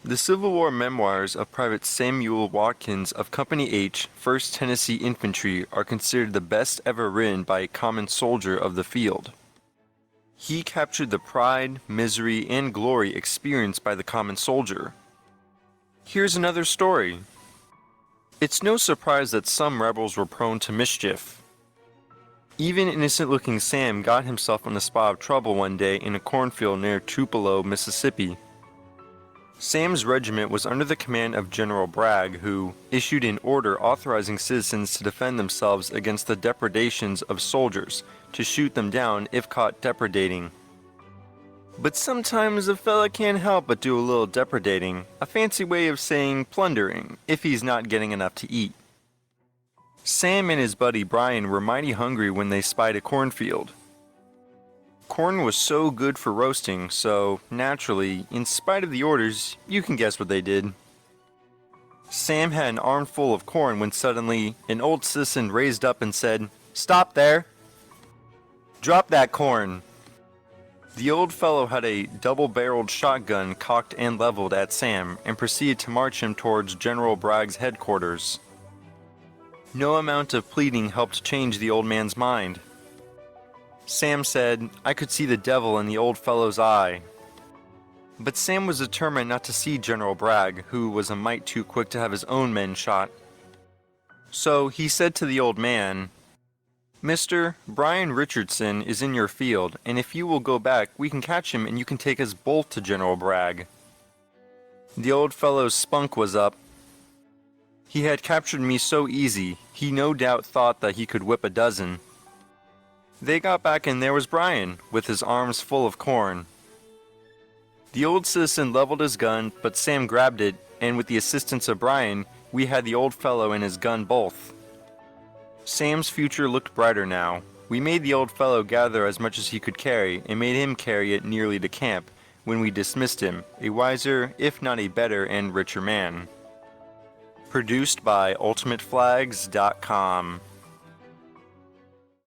The Civil War memoirs of Private Samuel Watkins of Company H, 1st Tennessee Infantry, are considered the best ever written by a common soldier of the field. He captured the pride, misery, and glory experienced by the common soldier. Here's another story. It's no surprise that some rebels were prone to mischief. Even innocent-looking Sam got himself in a spot of trouble one day in a cornfield near Tupelo, Mississippi. Sam's regiment was under the command of General Bragg, who issued an order authorizing citizens to defend themselves against the depredations of soldiers, to shoot them down if caught depredating. But sometimes a fella can't help but do a little depredating, a fancy way of saying plundering, if he's not getting enough to eat. Sam and his buddy Brian were mighty hungry when they spied a cornfield. Corn was so good for roasting, so, naturally, in spite of the orders, you can guess what they did. Sam had an armful of corn when suddenly, an old citizen raised up and said, "Stop there! Drop that corn!" The old fellow had a double-barreled shotgun cocked and leveled at Sam, and proceeded to march him towards General Bragg's headquarters. No amount of pleading helped change the old man's mind. Sam said, "I could see the devil in the old fellow's eye." But Sam was determined not to see General Bragg, who was a mite too quick to have his own men shot. So he said to the old man, "Mister, Brian Richardson is in your field, and if you will go back, we can catch him and you can take us both to General Bragg." The old fellow's spunk was up. He had captured me so easy, he no doubt thought that he could whip a dozen. They got back and there was Brian, with his arms full of corn. The old citizen leveled his gun, but Sam grabbed it, and with the assistance of Brian, we had the old fellow and his gun both. Sam's future looked brighter now. We made the old fellow gather as much as he could carry, and made him carry it nearly to camp, when we dismissed him, a wiser, if not a better and richer man. Produced by UltimateFlags.com.